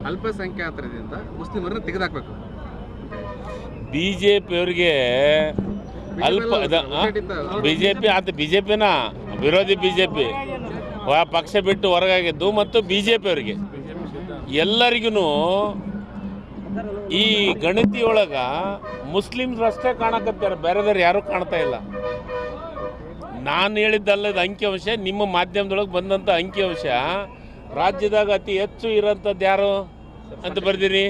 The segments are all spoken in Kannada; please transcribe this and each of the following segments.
ಅಲ್ಪಸಂಖ್ಯಾತರಿಂದ ಮುಸ್ಲಿಮರನ್ನ ತೆಗೆದಾಕಬೇಕು. ಬಿಜೆಪಿಯವರಿಗೆ ಬಿಜೆಪಿ ಅಂತ ಬಿಜೆಪಿನ ವಿರೋಧಿ ಬಿಜೆಪಿ ಪಕ್ಷ ಬಿಟ್ಟು ಹೊರಗಾಗಿದ್ದು ಮತ್ತು ಬಿಜೆಪಿಯವರಿಗೆ ಎಲ್ಲರಿಗೂ ಈ ಗಣತಿಯೊಳಗ ಮುಸ್ಲಿಮ್ಸ್ ಅಷ್ಟೇ ಕಾಣಕತ್ತಾರೆ, ಬೇರೆದವ್ರು ಯಾರೂ ಕಾಣ್ತಾ ಇಲ್ಲ. ನಾನು ಹೇಳಿದ್ದಲ್ಲದ ಅಂಕಿಅಂಶ, ನಿಮ್ಮ ಮಾಧ್ಯಮದೊಳಗೆ ಬಂದಂಥ ಅಂಕಿಅಂಶ ರಾಜ್ಯದಾಗ ಅತಿ ಹೆಚ್ಚು ಇರೋಂಥದ್ದು ಯಾರು ಅಂತ ಬರ್ದಿರಿ?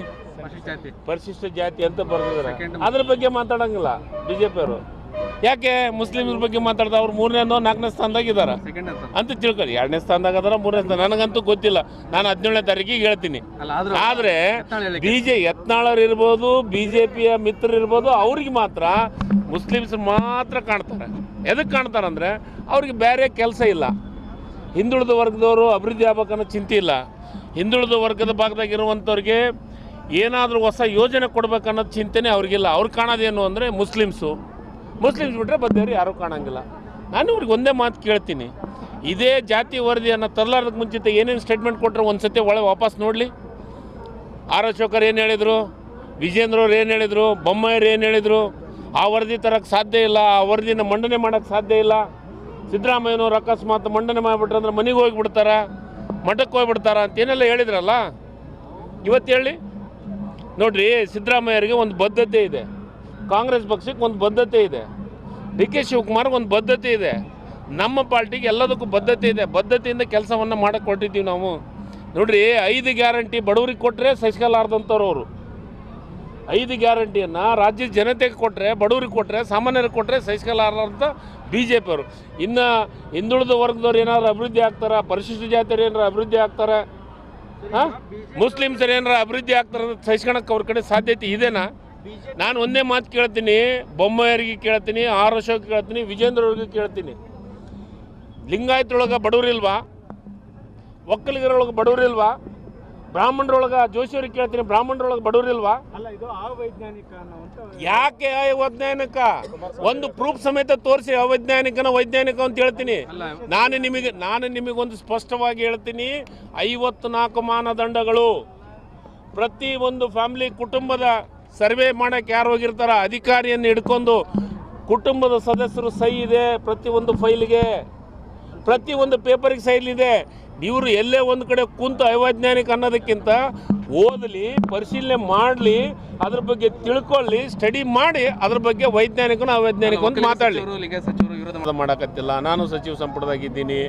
ಪರಿಶಿಷ್ಟ ಜಾತಿ ಅಂತ ಬರ್ದಿದ್ದಾರೆ. ಅದ್ರ ಬಗ್ಗೆ ಮಾತಾಡಂಗಿಲ್ಲ ಬಿಜೆಪಿಯವರು. ಯಾಕೆ ಮುಸ್ಲಿಮ್ರ ಬಗ್ಗೆ ಮಾತಾಡ್ತಾ? ಅವ್ರು 3ನೇ 4ನೇ ಸ್ಥಾನದಾಗಿದ್ದಾರೆ ಅಂತ ತಿಳ್ಕೊಳ್ಳಿ. 2ನೇ ಸ್ಥಾನದಾಗ ಅದಾರ, 3ನೇ ಸ್ಥಾನ ನನಗಂತೂ ಗೊತ್ತಿಲ್ಲ. ನಾನು 17ನೇ ತಾರೀಕಿಗೆ ಹೇಳ್ತೀನಿ. ಆದರೆ ಯತ್ನಾಳರು ಇರ್ಬೋದು, ಬಿಜೆಪಿಯ ಮಿತ್ರರು ಇರ್ಬೋದು, ಅವ್ರಿಗೆ ಮಾತ್ರ ಮುಸ್ಲಿಮ್ಸ್ ಮಾತ್ರ ಕಾಣ್ತಾರೆ. ಎದಕ್ಕೆ ಕಾಣ್ತಾರಂದ್ರೆ ಅವ್ರಿಗೆ ಬೇರೆ ಕೆಲಸ ಇಲ್ಲ. ಹಿಂದುಳಿದ ವರ್ಗದವರು ಅಭಿವೃದ್ಧಿ ಆಗ್ಬೇಕನ್ನೋ ಚಿಂತೆ ಇಲ್ಲ. ಹಿಂದುಳಿದ ವರ್ಗದ ಭಾಗದಾಗಿರುವಂಥವ್ರಿಗೆ ಏನಾದರೂ ಹೊಸ ಯೋಜನೆ ಕೊಡ್ಬೇಕನ್ನೋದು ಚಿಂತೆನೇ ಅವ್ರಿಗಿಲ್ಲ. ಅವ್ರು ಕಾಣೋದೇನು ಅಂದರೆ ಮುಸ್ಲಿಮ್ಸ್ ಬಿಟ್ಟರೆ ಬದ್ದೇವ್ರು ಯಾರೂ ಕಾಣಂಗಿಲ್ಲ. ನಾನು ಇವ್ರಿಗೆ ಒಂದೇ ಮಾತು ಕೇಳ್ತೀನಿ, ಇದೇ ಜಾತಿ ವರದಿಯನ್ನು ತರಲಾರ್ದಕ್ಕೆ ಮುಂಚಿತ ಏನೇನು ಸ್ಟೇಟ್ಮೆಂಟ್ ಕೊಟ್ಟರೆ ಒಂದು ಸತಿ ಒಳಗೆ ವಾಪಸ್ ನೋಡಲಿ. ಆರ್ ಅಶೋಕರ್ ಏನು ಹೇಳಿದರು, ವಿಜೇಂದ್ರ ಅವ್ರು ಏನು ಹೇಳಿದರು, ಬೊಮ್ಮಾಯಿರು ಏನು ಹೇಳಿದರು? ಆ ವರದಿ ತರಕ್ಕೆ ಸಾಧ್ಯ ಇಲ್ಲ, ಆ ವರದಿನ ಮಂಡನೆ ಮಾಡೋಕ್ಕೆ ಸಾಧ್ಯ ಇಲ್ಲ. ಸಿದ್ದರಾಮಯ್ಯನವ್ರು ಅಕಸ್ಮಾತ್ ಮಂಡನೆ ಮಾಡಿಬಿಟ್ರೆ ಅಂದ್ರೆ ಮನೆಗೆ ಹೋಗಿಬಿಡ್ತಾರ, ಮಠಕ್ಕೆ ಹೋಗಿಬಿಡ್ತಾರ ಅಂತ ಏನೆಲ್ಲ ಹೇಳಿದ್ರಲ್ಲ, ಇವತ್ತು ಹೇಳಿ ನೋಡ್ರಿ. ಸಿದ್ದರಾಮಯ್ಯರಿಗೆ ಒಂದು ಬದ್ಧತೆ ಇದೆ, ಕಾಂಗ್ರೆಸ್ ಪಕ್ಷಕ್ಕೆ ಒಂದು ಬದ್ಧತೆ ಇದೆ, ಡಿ ಕೆ ಶಿವಕುಮಾರ್ಗೆ ಒಂದು ಬದ್ಧತೆ ಇದೆ, ನಮ್ಮ ಪಾರ್ಟಿಗೆ ಎಲ್ಲದಕ್ಕೂ ಬದ್ಧತೆ ಇದೆ. ಬದ್ಧತೆಯಿಂದ ಕೆಲಸವನ್ನು ಮಾಡೋಕ್ಕೆ ಕೊಟ್ಟಿದ್ದೀವಿ ನಾವು. ನೋಡ್ರಿ, 5 ಗ್ಯಾರಂಟಿ ಬಡವರಿಗೆ ಕೊಟ್ಟರೆ ಸಹಿಸಲಾರ್ದಂಥವ್ರು ಅವರು. 5 ಗ್ಯಾರಂಟಿಯನ್ನು ರಾಜ್ಯದ ಜನತೆಗೆ ಕೊಟ್ಟರೆ, ಬಡವರಿಗೆ ಕೊಟ್ಟರೆ, ಸಾಮಾನ್ಯರಿಗೆ ಕೊಟ್ಟರೆ ಸಹಿಸಲಾರ್ದಂಥ ಬಿ ಜೆ ಪಿಯವರು. ಇನ್ನು ಹಿಂದುಳಿದ ವರ್ಗದವ್ರು ಏನಾದ್ರು ಅಭಿವೃದ್ಧಿ ಆಗ್ತಾರೆ, ಪರಿಶಿಷ್ಟ ಜಾತಿಯರು ಏನಾರು ಅಭಿವೃದ್ಧಿ ಆಗ್ತಾರೆ, ಮುಸ್ಲಿಮ್ಸರು ಏನಾರು ಅಭಿವೃದ್ಧಿ ಆಗ್ತಾರೆ ಅಂತ ಸಹಿಸ್ಕೊಳಕ್ಕೆ ಅವ್ರ ಕಡೆ ಸಾಧ್ಯತೆ ಇದೆನಾ? ನಾನು ಒಂದೇ ಮಾತು ಕೇಳ್ತೀನಿ, ಬೊಮ್ಮಾಯಿಯರಿಗೆ ಕೇಳ್ತೀನಿ, ಆರ್ ಅಶೋಕ್ ಕೇಳ್ತೀನಿ, ವಿಜೇಂದ್ರ ಅವ್ರಿಗೆ ಕೇಳ್ತೀನಿ. ಲಿಂಗಾಯತರೊಳಗೆ ಬಡವರಿಲ್ವಾ? ಒಕ್ಕಲಿಗರೊಳಗೆ ಬಡವರಿಲ್ವಾ? ಬ್ರಾಹ್ಮಣರೊಳಗೆ ಜೋಶಿಯವ್ರಿಗೆ ಕೇಳ್ತೀನಿ, ಬ್ರಾಹ್ಮಣರೊಳಗೆ ಬಡವರಿಲ್ವಾ? ಯಾಕೆ ಅವೈಜ್ಞಾನಿಕ? ಒಂದು ಪ್ರೂಫ್ ಸಮೇತ ತೋರಿಸಿ ಅವೈಜ್ಞಾನಿಕನ ವೈಜ್ಞಾನಿಕ ಅಂತ ಹೇಳ್ತೀನಿ. ನಾನು ನಿಮಗೊಂದು ಸ್ಪಷ್ಟವಾಗಿ ಹೇಳ್ತೀನಿ, 54 ಮಾನದಂಡಗಳು. ಪ್ರತಿ ಒಂದು ಫ್ಯಾಮಿಲಿ ಕುಟುಂಬದ ಸರ್ವೆ ಮಾಡೋಕ್ಕೆ ಯಾರು ಹೋಗಿರ್ತಾರ, ಅಧಿಕಾರಿಯನ್ನು ಹಿಡ್ಕೊಂಡು ಕುಟುಂಬದ ಸದಸ್ಯರು ಸಹಿ ಇದೆ, ಪ್ರತಿಯೊಂದು ಫೈಲ್ಗೆ, ಪ್ರತಿಯೊಂದು ಪೇಪರಿಗೆ ಸೈಲ್ ಇದೆ. ಇವರು ಎಲ್ಲೇ ಒಂದು ಕಡೆ ಕುಂತು ಅವೈಜ್ಞಾನಿಕ ಅನ್ನೋದಕ್ಕಿಂತ ಓದಲಿ, ಪರಿಶೀಲನೆ ಮಾಡಲಿ, ಅದ್ರ ಬಗ್ಗೆ ತಿಳ್ಕೊಳ್ಳಿ, ಸ್ಟಡಿ ಮಾಡಿ ಅದ್ರ ಬಗ್ಗೆ ವೈಜ್ಞಾನಿಕನ ಅವೈಜ್ಞಾನಿಕ ಅಂತ ಮಾತಾಡಲಿ. ಮಾಡಕತ್ತಿಲ್ಲ. ನಾನು ಸಚಿವ ಸಂಪುಟದಾಗಿದ್ದೀನಿ,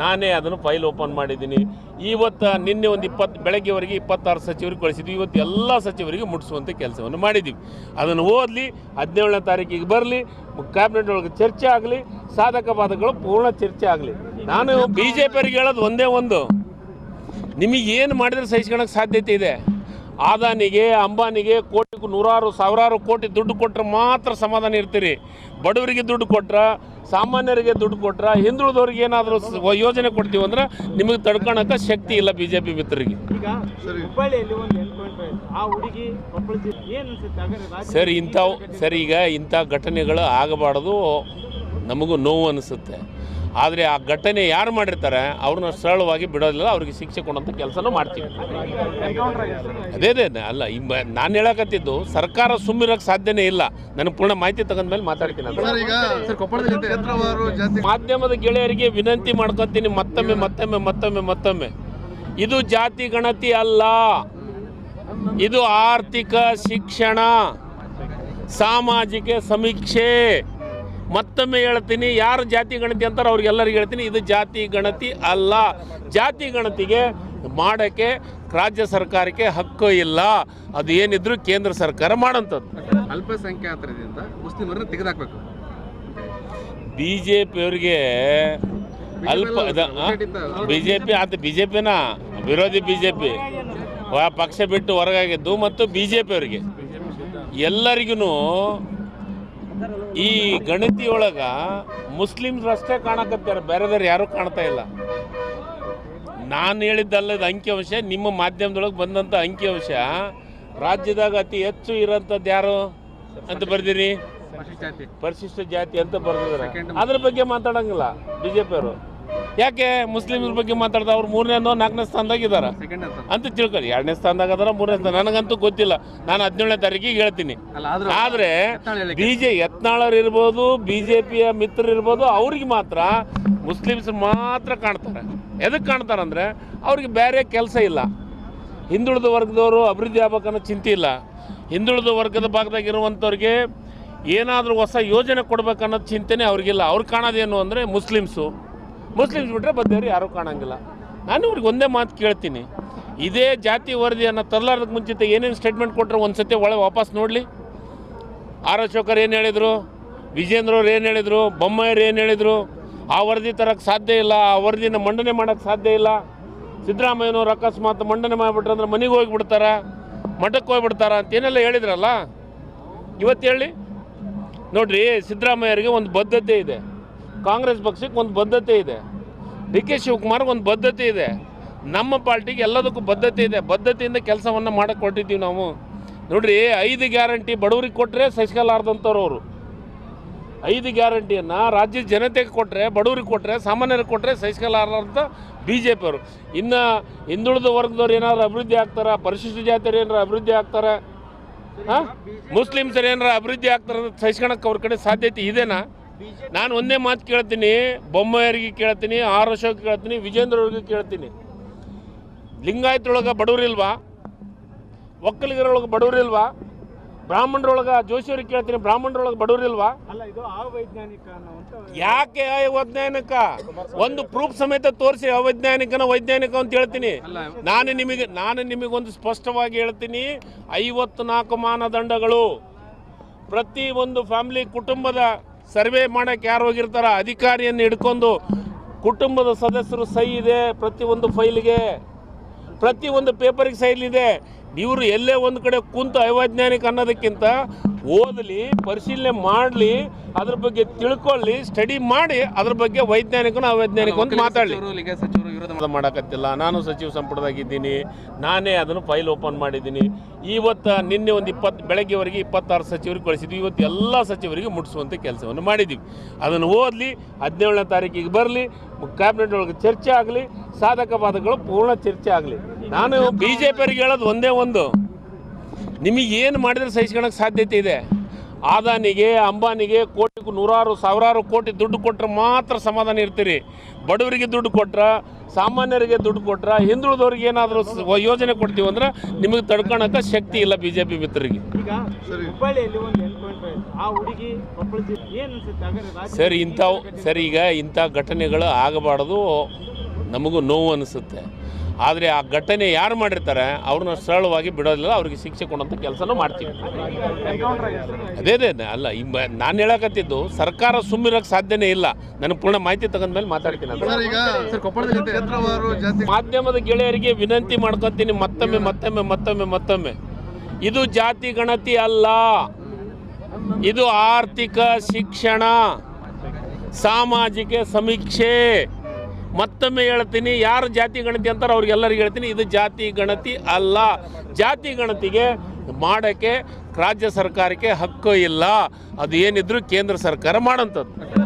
ನಾನೇ ಅದನ್ನು ಫೈಲ್ ಓಪನ್ ಮಾಡಿದ್ದೀನಿ. ಇವತ್ತು ನಿನ್ನೆ ಒಂದು ಬೆಳಗ್ಗೆವರೆಗೆ 26 ಸಚಿವರಿಗೆ ಕಳಿಸಿದ್ವಿ. ಇವತ್ತು ಎಲ್ಲ ಸಚಿವರಿಗೆ ಮುಟ್ಟಿಸುವಂಥ ಕೆಲಸವನ್ನು ಮಾಡಿದ್ದೀವಿ. ಅದನ್ನು ಓದಲಿ, 17ನೇ ತಾರೀಕಿಗೆ ಬರಲಿ, ಕ್ಯಾಬಿನೆಟ್ ಒಳಗೆ ಚರ್ಚೆ ಆಗಲಿ, ಸಾಧಕ ಬಾಧಕಗಳು ಪೂರ್ಣ ಚರ್ಚೆ ಆಗಲಿ. ನಾನು ಬಿ ಜೆ ಪಿಯವರಿಗೆ ಹೇಳೋದು ಒಂದೇ ಒಂದು, ನಿಮಗೇನು ಮಾಡಿದ್ರೆ ಸಹಿಸ್ಕೊಳ್ಳೋಕ್ಕೆ ಸಾಧ್ಯತೆ ಇದೆ. ಅದಾನಿಗೆ, ಅಂಬಾನಿಗೆ ನೂರಾರು ಸಾವಿರಾರು ಕೋಟಿ ದುಡ್ಡು ಕೊಟ್ಟರೆ ಮಾತ್ರ ಸಮಾಧಾನ ಇರ್ತೀರಿ. ಬಡವರಿಗೆ ದುಡ್ಡು ಕೊಟ್ರೆ, ಸಾಮಾನ್ಯರಿಗೆ ದುಡ್ಡು ಕೊಟ್ರೆ, ಹಿಂದುಳಿದವ್ರಿಗೆ ಏನಾದರೂ ಯೋಜನೆ ಕೊಡ್ತೀವಿ ಅಂದ್ರೆ ನಿಮಗೆ ತಡ್ಕೊಳಕ್ಕೆ ಶಕ್ತಿ ಇಲ್ಲ ಬಿ ಜೆ ಪಿ ಮಿತ್ರರಿಗೆ. ಸರಿ, ಈಗ ಇಂಥ ಘಟನೆಗಳು ಆಗಬಾರ್ದು, ನಮಗೂ ನೋವು ಅನಿಸುತ್ತೆ. ಆದರೆ ಆ ಘಟನೆ ಯಾರು ಮಾಡಿರ್ತಾರೆ ಅವ್ರನ್ನ ಸರಳವಾಗಿ ಬಿಡೋದಿಲ್ಲ, ಅವ್ರಿಗೆ ಶಿಕ್ಷೆ ಕೊಡೋಂಥ ಕೆಲಸನೂ ಮಾಡ್ತೀವಿ. ಅದೇ ಅಲ್ಲ, ನಾನು ಹೇಳಕತ್ತಿದ್ದು ಸರ್ಕಾರ ಸುಮ್ಮಿರೋಕ್ಕೆ ಸಾಧ್ಯನೇ ಇಲ್ಲ. ನನಗೆ ಪೂರ್ಣ ಮಾಹಿತಿ ತಗೊಂಡ್ಮೇಲೆ ಮಾತಾಡ್ತೀನಿ. ಮಾಧ್ಯಮದ ಗೆಳೆಯರಿಗೆ ವಿನಂತಿ ಮಾಡ್ಕೊತೀನಿ ಮತ್ತೊಮ್ಮೆ, ಇದು ಜಾತಿ ಗಣತಿ ಅಲ್ಲ, ಇದು ಆರ್ಥಿಕ ಶಿಕ್ಷಣ, ಸಾಮಾಜಿಕ ಸಮೀಕ್ಷೆ. ಮತ್ತೊಮ್ಮೆ ಹೇಳ್ತೀನಿ, ಯಾರು ಜಾತಿ ಗಣತಿ ಅಂತಾರೆ ಅವ್ರಿಗೆಲ್ಲರಿಗೆ ಹೇಳ್ತೀನಿ, ಇದು ಜಾತಿ ಗಣತಿ ಅಲ್ಲ. ಜಾತಿ ಗಣತಿಗೆ ಮಾಡೋಕ್ಕೆ ರಾಜ್ಯ ಸರ್ಕಾರಕ್ಕೆ ಹಕ್ಕು ಇಲ್ಲ. ಅದು ಏನಿದ್ರು ಕೇಂದ್ರ ಸರ್ಕಾರ ಮಾಡೋಂಥದ್ದು. ಅಲ್ಪಸಂಖ್ಯಾತರಿಂದ ಮುಸ್ಲಿಮರನ್ನ ತೆಗೆದಾಕಬೇಕು. ಬಿಜೆಪಿಯವರಿಗೆ ಬಿಜೆಪಿನ ವಿರೋಧಿ ಬಿಜೆಪಿ ಪಕ್ಷ ಬಿಟ್ಟು ಹೊರಗಾಗಿದ್ದು ಮತ್ತು ಬಿಜೆಪಿಯವರಿಗೆ ಎಲ್ಲರಿಗೂ ಈ ಗಣತಿಯೊಳಗ ಮುಸ್ಲಿಮ್ಸ್ ಅಷ್ಟೇ ಕಾಣಕತ್ತಾರೆ, ಬೇರೆದವ್ರು ಯಾರೂ ಕಾಣ್ತಾ ಇಲ್ಲ. ನಾನು ಹೇಳಿದ್ದಲ್ಲದ ಅಂಕಿಅಂಶ, ನಿಮ್ಮ ಮಾಧ್ಯಮದೊಳಗೆ ಬಂದಂಥ ಅಂಕಿಅಂಶ ರಾಜ್ಯದಾಗ ಅತಿ ಹೆಚ್ಚು ಇರೋಂಥದ್ದು ಯಾರು ಅಂತ ಬರ್ದಿರಿ? ಪರಿಶಿಷ್ಟ ಜಾತಿ ಅಂತ ಬರ್ದಿದ್ದಾರೆ. ಅದ್ರ ಬಗ್ಗೆ ಮಾತಾಡಂಗಿಲ್ಲ ಬಿಜೆಪಿಯವರು. ಯಾಕೆ ಮುಸ್ಲಿಮ್ರ ಬಗ್ಗೆ ಮಾತಾಡ್ತಾ ಅವ್ರು 3ನೇನೋ 4ನೇ ಸ್ಥಾನದಾಗಿದ್ದಾರೆ ಸೆಕೆಂಡ್ ಅಂತ ಅಂತ ತಿಳ್ಕೊಳ್ಳಿ. 2ನೇ ಸ್ಥಾನದಾಗ ಅದರ 3ನೇ ಸ್ಥಾನ ನನಗಂತೂ ಗೊತ್ತಿಲ್ಲ. ನಾನು 17ನೇ ತಾರೀಕಿಗೆ ಹೇಳ್ತೀನಿ. ಅಲ್ಲ ಆದ್ರೂ ಆದರೆ ಯತ್ನಾಳ್ ಹೇಳಿಕೆ. ಯತ್ನಾಳರು ಇರ್ಬೋದು, BJPಯ ಮಿತ್ರರು ಇರ್ಬೋದು, ಅವ್ರಿಗೆ ಮಾತ್ರ ಮುಸ್ಲಿಮ್ಸ್ ಮಾತ್ರ ಕಾಣ್ತಾರೆ. ಎದಕ್ಕೆ ಕಾಣ್ತಾರಂದರೆ ಅವ್ರಿಗೆ ಬೇರೆ ಕೆಲಸ ಇಲ್ಲ. ಹಿಂದುಳಿದ ವರ್ಗದವರು ಅಭಿವೃದ್ಧಿ ಆಗ್ಬೇಕನ್ನೋ ಚಿಂತೆ ಇಲ್ಲ. ಹಿಂದುಳಿದ ವರ್ಗದ ಭಾಗದಾಗಿರುವಂಥವ್ರಿಗೆ ಏನಾದರೂ ಹೊಸ ಯೋಜನೆ ಕೊಡ್ಬೇಕನ್ನೋದು ಚಿಂತೆನೇ ಅವ್ರಿಗಿಲ್ಲ. ಅವ್ರು ಕಾಣೋದೇನು ಅಂದರೆ ಮುಸ್ಲಿಮ್ಸ್ ಬಿಟ್ಟರೆ ಬದ್ದೇವ್ರು ಯಾರೂ ಕಾಣಂಗಿಲ್ಲ. ನಾನು ಇವ್ರಿಗೆ ಒಂದೇ ಮಾತು ಕೇಳ್ತೀನಿ, ಇದೇ ಜಾತಿ ವರದಿಯನ್ನು ತರಲಾರ್ದಕ್ಕೆ ಮುಂಚಿತ ಏನೇನು ಸ್ಟೇಟ್ಮೆಂಟ್ ಕೊಟ್ಟರೆ ಒಂದು ಸತಿ ಒಳಗೆ ವಾಪಸ್ ನೋಡಲಿ. ಆರ್ ಅಶೋಕರ್ ಏನು ಹೇಳಿದರು, ವಿಜೇಂದ್ರ ಅವ್ರು ಏನು ಹೇಳಿದರು, ಬೊಮ್ಮಾಯಿರು ಏನು ಹೇಳಿದರು, ಆ ವರದಿ ತರಕ್ಕೆ ಸಾಧ್ಯ ಇಲ್ಲ, ಆ ವರದಿನ ಮಂಡನೆ ಮಾಡೋಕ್ಕೆ ಸಾಧ್ಯ ಇಲ್ಲ. ಸಿದ್ದರಾಮಯ್ಯನವ್ರು ಅಕಸ್ಮಾತ್ ಮಂಡನೆ ಮಾಡಿಬಿಟ್ರೆ ಅಂದ್ರೆ ಮನೆಗೆ ಹೋಗಿಬಿಡ್ತಾರ, ಮಠಕ್ಕೆ ಹೋಗ್ಬಿಡ್ತಾರ ಅಂತ ಏನೆಲ್ಲ ಹೇಳಿದ್ರಲ್ಲ. ಇವತ್ತು ಹೇಳಿ ನೋಡ್ರಿ, ಸಿದ್ದರಾಮಯ್ಯರಿಗೆ ಒಂದು ಬದ್ಧತೆ ಇದೆ, ಕಾಂಗ್ರೆಸ್ ಪಕ್ಷಕ್ಕೆ ಒಂದು ಬದ್ಧತೆ ಇದೆ, DK ಶಿವಕುಮಾರ್ಗೆ ಒಂದು ಬದ್ಧತೆ ಇದೆ, ನಮ್ಮ ಪಾರ್ಟಿಗೆ ಎಲ್ಲದಕ್ಕೂ ಬದ್ಧತೆ ಇದೆ. ಬದ್ಧತೆಯಿಂದ ಕೆಲಸವನ್ನು ಮಾಡಕ್ಕೆ ಕೊಟ್ಟಿದ್ದೀವಿ ನಾವು. ನೋಡ್ರಿ, 5 ಗ್ಯಾರಂಟಿ ಬಡವರಿಗೆ ಕೊಟ್ಟರೆ ಸಹಿಸ್ಕೊಲಾರ್ದಂಥವ್ರು ಅವರು. 5 ಗ್ಯಾರಂಟಿಯನ್ನು ರಾಜ್ಯದ ಜನತೆಗೆ ಕೊಟ್ಟರೆ, ಬಡವರಿಗೆ ಕೊಟ್ಟರೆ, ಸಾಮಾನ್ಯರಿಗೆ ಕೊಟ್ಟರೆ ಸಹಿಸ್ಕೊಲಾರ್ದಂಥ BJP ಅವರು. ಇನ್ನು ಹಿಂದುಳಿದ ವರ್ಗದವ್ರು ಏನಾದ್ರು ಅಭಿವೃದ್ಧಿ ಆಗ್ತಾರ, ಪರಿಶಿಷ್ಟ ಜಾತಿಯರು ಏನಾರು ಅಭಿವೃದ್ಧಿ ಆಗ್ತಾರೆ, ಮುಸ್ಲಿಮ್ಸರು ಏನಾರು ಅಭಿವೃದ್ಧಿ ಆಗ್ತಾರೆ ಅಂತ ಸಹಿಸ್ಕೊಳಕ್ಕೆ ಅವ್ರ ಕಡೆ ಸಾಧ್ಯತೆ ಇದೆನಾ? ನಾನು ಒಂದೇ ಮಾತು ಕೇಳ್ತೀನಿ, ಬೊಮ್ಮಾಯಿಯರಿಗೆ ಕೇಳ್ತೀನಿ, ಆರ್ ಅಶೋಕ್ ಕೇಳ್ತೀನಿ, ವಿಜೇಂದ್ರ ಅವ್ರಿಗೆ ಕೇಳ್ತೀನಿ. ಲಿಂಗಾಯತರೊಳಗೆ ಬಡವರಿಲ್ವಾ? ಒಕ್ಕಲಿಗರೊಳಗೆ ಬಡವರಿಲ್ವಾ? ಬ್ರಾಹ್ಮಣರೊಳಗೆ ಜೋಶಿಯವ್ರಿಗೆ ಕೇಳ್ತೀನಿ, ಬ್ರಾಹ್ಮಣರೊಳಗೆ ಬಡವರಿಲ್ವಾ? ಯಾಕೆ ಅವೈಜ್ಞಾನಿಕ? ಒಂದು ಪ್ರೂಫ್ ಸಮೇತ ತೋರಿಸಿ ಅವೈಜ್ಞಾನಿಕನ ವೈಜ್ಞಾನಿಕ ಅಂತ ಹೇಳ್ತೀನಿ. ನಾನು ನಿಮಗೊಂದು ಸ್ಪಷ್ಟವಾಗಿ ಹೇಳ್ತೀನಿ, 54 ಮಾನದಂಡಗಳು. ಪ್ರತಿ ಒಂದು ಫ್ಯಾಮಿಲಿ ಕುಟುಂಬದ ಸರ್ವೆ ಮಾಡೋಕ್ಕೆ ಯಾರು ಹೋಗಿರ್ತಾರ, ಅಧಿಕಾರಿಯನ್ನು ಹಿಡ್ಕೊಂಡು ಕುಟುಂಬದ ಸದಸ್ಯರು ಸಹಿ ಇದೆ, ಪ್ರತಿಯೊಂದು ಫೈಲ್ಗೆ, ಪ್ರತಿಯೊಂದು ಪೇಪರಿಗೆ ಸೈಲ್ ಇದೆ. ಇವರು ಎಲ್ಲೇ ಒಂದು ಕಡೆ ಕುಂತು ಅವೈಜ್ಞಾನಿಕ ಅನ್ನೋದಕ್ಕಿಂತ ಓದಲಿ, ಪರಿಶೀಲನೆ ಮಾಡಲಿ, ಅದ್ರ ಬಗ್ಗೆ ತಿಳ್ಕೊಳ್ಳಿ, ಸ್ಟಡಿ ಮಾಡಿ ಅದ್ರ ಬಗ್ಗೆ ವೈಜ್ಞಾನಿಕನ ಅವೈಜ್ಞಾನಿಕ ಅಂತ ಮಾತಾಡಲಿ. ಸಚಿವರು ವಿರೋಧ ಮಾಡೋಕತ್ತಿಲ್ಲ. ನಾನು ಸಚಿವ ಸಂಪುಟದಾಗಿದ್ದೀನಿ, ನಾನೇ ಅದನ್ನು ಫೈಲ್ ಓಪನ್ ಮಾಡಿದ್ದೀನಿ. ನಿನ್ನೆ ಒಂದು ಬೆಳಗ್ಗೆವರೆಗೆ 26 ಸಚಿವರಿಗೆ ಕಳಿಸಿದ್ವಿ. ಇವತ್ತು ಎಲ್ಲ ಸಚಿವರಿಗೆ ಮುಟ್ಟಿಸುವಂಥ ಕೆಲಸವನ್ನು ಮಾಡಿದ್ದೀವಿ. ಅದನ್ನು ಓದಲಿ, 17ನೇ ತಾರೀಕಿಗೆ ಬರಲಿ, ಕ್ಯಾಬಿನೆಟ್ ಒಳಗೆ ಚರ್ಚೆ ಆಗಲಿ, ಸಾಧಕ ಬಾಧಕಗಳು ಪೂರ್ಣ ಚರ್ಚೆ ಆಗಲಿ. ನಾನು BJPಯವರಿಗೆ ಹೇಳೋದು ಒಂದೇ ಒಂದು, ನಿಮಗೇನು ಮಾಡಿದ್ರೆ ಸಹಿಸ್ಕೊಳಕ್ಕೆ ಸಾಧ್ಯತೆ ಇದೆ. ಅದಾನಿಗೆ, ಅಂಬಾನಿಗೆ ನೂರಾರು ಸಾವಿರಾರು ಕೋಟಿ ದುಡ್ಡು ಕೊಟ್ಟರೆ ಮಾತ್ರ ಸಮಾಧಾನ ಇರ್ತೀರಿ. ಬಡವರಿಗೆ ದುಡ್ಡು ಕೊಟ್ರೆ, ಸಾಮಾನ್ಯರಿಗೆ ದುಡ್ಡು ಕೊಟ್ರೆ, ಹಿಂದುಳಿದವ್ರಿಗೆ ಏನಾದರೂ ಯೋಜನೆ ಕೊಡ್ತೀವಿ ಅಂದ್ರೆ ನಿಮಗೆ ತಡ್ಕೊಳಕ್ಕೆ ಶಕ್ತಿ ಇಲ್ಲ BJP ಮಿತ್ರರಿಗೆ. ಸರ್, ಈಗ ಇಂಥ ಘಟನೆಗಳು ಆಗಬಾರ್ದು, ನಮಗೂ ನೋವು ಅನಿಸುತ್ತೆ. ಆದರೆ ಆ ಘಟನೆ ಯಾರು ಮಾಡಿರ್ತಾರೆ ಅವ್ರನ್ನ ಸರಳವಾಗಿ ಬಿಡೋದಿಲ್ಲ, ಅವ್ರಿಗೆ ಶಿಕ್ಷೆ ಕೊಡೋಂಥ ಕೆಲಸನೂ ಮಾಡ್ತೀವಿ. ಅದೇ ಅಲ್ಲ, ನಾನು ಹೇಳಕತ್ತಿದ್ದು ಸರ್ಕಾರ ಸುಮ್ಮಿರೋಕ್ಕೆ ಸಾಧ್ಯನೇ ಇಲ್ಲ. ನನಗೆ ಪೂರ್ಣ ಮಾಹಿತಿ ತಗೊಂಡ್ಮೇಲೆ ಮಾತಾಡ್ತೀನಿ. ಮಾಧ್ಯಮದ ಗೆಳೆಯರಿಗೆ ವಿನಂತಿ ಮಾಡ್ಕೊತೀನಿ ಮತ್ತೊಮ್ಮೆ, ಇದು ಜಾತಿ ಗಣತಿ ಅಲ್ಲ, ಇದು ಆರ್ಥಿಕ ಶಿಕ್ಷಣ, ಸಾಮಾಜಿಕ ಸಮೀಕ್ಷೆ. ಮತ್ತೊಮ್ಮೆ ಹೇಳ್ತೀನಿ, ಯಾರು ಜಾತಿ ಗಣತಿ ಅಂತಾರೆ ಅವ್ರಿಗೆಲ್ಲರಿಗೆ ಹೇಳ್ತೀನಿ, ಇದು ಜಾತಿ ಗಣತಿ ಅಲ್ಲ. ಜಾತಿ ಗಣತಿಗೆ ಮಾಡೋಕ್ಕೆ ರಾಜ್ಯ ಸರ್ಕಾರಕ್ಕೆ ಹಕ್ಕು ಇಲ್ಲ. ಅದು ಏನಿದ್ರು ಕೇಂದ್ರ ಸರ್ಕಾರ ಮಾಡೋಂಥದ್ದು.